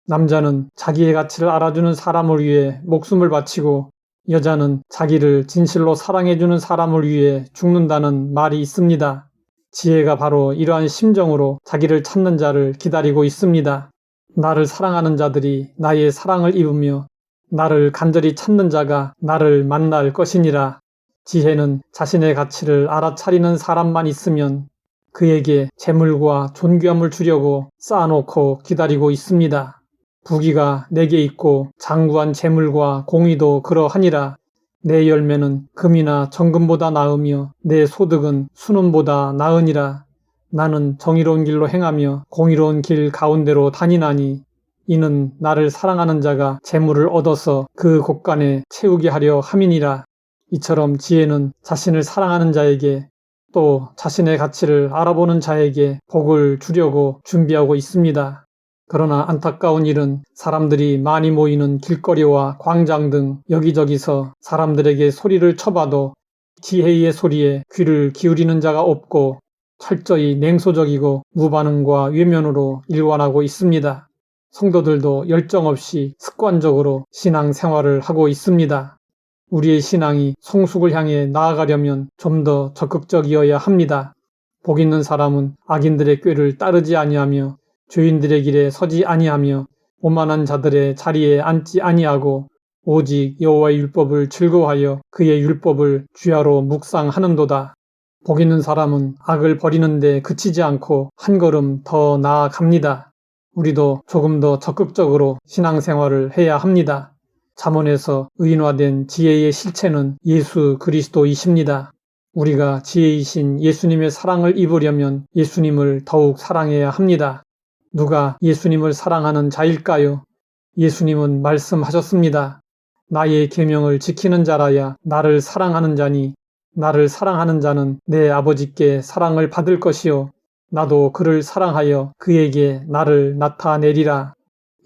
남자는 자기의 가치를 알아주는 사람을 위해 목숨을 바치고 여자는 자기를 진실로 사랑해주는 사람을 위해 죽는다는 말이 있습니다. 지혜가 바로 이러한 심정으로 자기를 찾는 자를 기다리고 있습니다. 나를 사랑하는 자들이 나의 사랑을 입으며 나를 간절히 찾는 자가 나를 만날 것이니라. 지혜는 자신의 가치를 알아차리는 사람만 있으면 그에게 재물과 존귀함을 주려고 쌓아놓고 기다리고 있습니다. 부귀가 내게 있고 장구한 재물과 공의도 그러하니라. 내 열매는 금이나 정금보다 나으며 내 소득은 순음보다 나으니라. 나는 정의로운 길로 행하며 공의로운 길 가운데로 다니나니 이는 나를 사랑하는 자가 재물을 얻어서 그 곳간에 채우게 하려 함이니라. 이처럼 지혜는 자신을 사랑하는 자에게 또 자신의 가치를 알아보는 자에게 복을 주려고 준비하고 있습니다. 그러나 안타까운 일은 사람들이 많이 모이는 길거리와 광장 등 여기저기서 사람들에게 소리를 쳐봐도 지혜의 소리에 귀를 기울이는 자가 없고 철저히 냉소적이고 무반응과 외면으로 일관하고 있습니다. 성도들도 열정 없이 습관적으로 신앙생활을 하고 있습니다. 우리의 신앙이 성숙을 향해 나아가려면 좀 더 적극적이어야 합니다. 복 있는 사람은 악인들의 꾀를 따르지 아니하며 죄인들의 길에 서지 아니하며 오만한 자들의 자리에 앉지 아니하고 오직 여호와의 율법을 즐거워하여 그의 율법을 주야로 묵상하는도다. 복 있는 사람은 악을 버리는 데 그치지 않고 한 걸음 더 나아갑니다. 우리도 조금 더 적극적으로 신앙생활을 해야 합니다. 잠언에서 의인화된 지혜의 실체는 예수 그리스도이십니다. 우리가 지혜이신 예수님의 사랑을 입으려면 예수님을 더욱 사랑해야 합니다. 누가 예수님을 사랑하는 자일까요? 예수님은 말씀하셨습니다. 나의 계명을 지키는 자라야 나를 사랑하는 자니 나를 사랑하는 자는 내 아버지께 사랑을 받을 것이요 나도 그를 사랑하여 그에게 나를 나타내리라.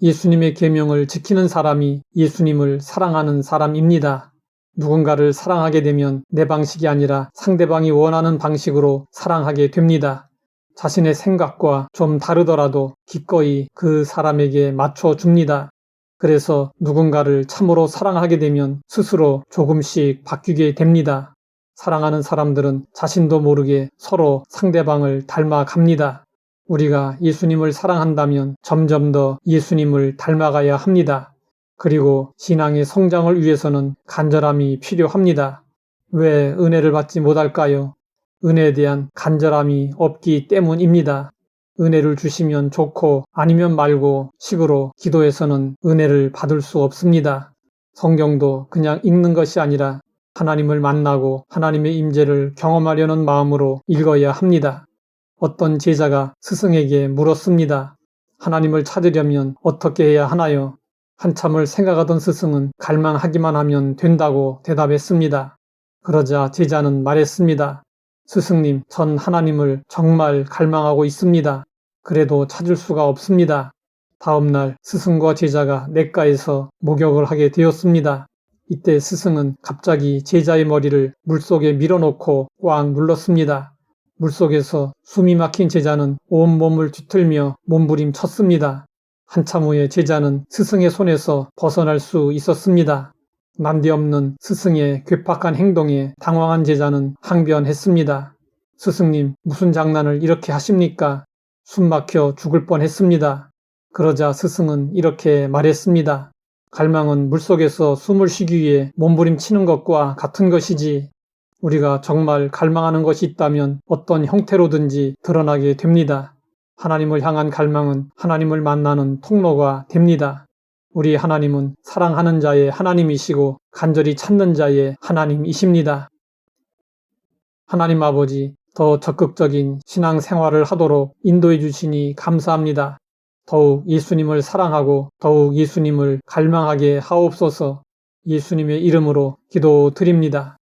예수님의 계명을 지키는 사람이 예수님을 사랑하는 사람입니다. 누군가를 사랑하게 되면 내 방식이 아니라 상대방이 원하는 방식으로 사랑하게 됩니다. 자신의 생각과 좀 다르더라도 기꺼이 그 사람에게 맞춰줍니다. 그래서 누군가를 참으로 사랑하게 되면 스스로 조금씩 바뀌게 됩니다. 사랑하는 사람들은 자신도 모르게 서로 상대방을 닮아갑니다. 우리가 예수님을 사랑한다면 점점 더 예수님을 닮아가야 합니다. 그리고 신앙의 성장을 위해서는 간절함이 필요합니다. 왜 은혜를 받지 못할까요? 은혜에 대한 간절함이 없기 때문입니다. 은혜를 주시면 좋고 아니면 말고 식으로 기도해서는 은혜를 받을 수 없습니다. 성경도 그냥 읽는 것이 아니라 하나님을 만나고 하나님의 임재를 경험하려는 마음으로 읽어야 합니다. 어떤 제자가 스승에게 물었습니다. 하나님을 찾으려면 어떻게 해야 하나요? 한참을 생각하던 스승은 갈망하기만 하면 된다고 대답했습니다. 그러자 제자는 말했습니다. 스승님, 전 하나님을 정말 갈망하고 있습니다. 그래도 찾을 수가 없습니다. 다음날 스승과 제자가 냇가에서 목욕을 하게 되었습니다. 이때 스승은 갑자기 제자의 머리를 물속에 밀어넣고 꽉 눌렀습니다. 물속에서 숨이 막힌 제자는 온몸을 뒤틀며 몸부림쳤습니다. 한참 후에 제자는 스승의 손에서 벗어날 수 있었습니다. 난데없는 스승의 괴팍한 행동에 당황한 제자는 항변했습니다. 스승님, 무슨 장난을 이렇게 하십니까? 숨 막혀 죽을 뻔했습니다. 그러자 스승은 이렇게 말했습니다. 갈망은 물속에서 숨을 쉬기 위해 몸부림치는 것과 같은 것이지. 우리가 정말 갈망하는 것이 있다면 어떤 형태로든지 드러나게 됩니다. 하나님을 향한 갈망은 하나님을 만나는 통로가 됩니다. 우리 하나님은 사랑하는 자의 하나님이시고 간절히 찾는 자의 하나님이십니다. 하나님 아버지, 더 적극적인 신앙생활을 하도록 인도해 주시니 감사합니다. 더욱 예수님을 사랑하고 더욱 예수님을 갈망하게 하옵소서. 예수님의 이름으로 기도드립니다.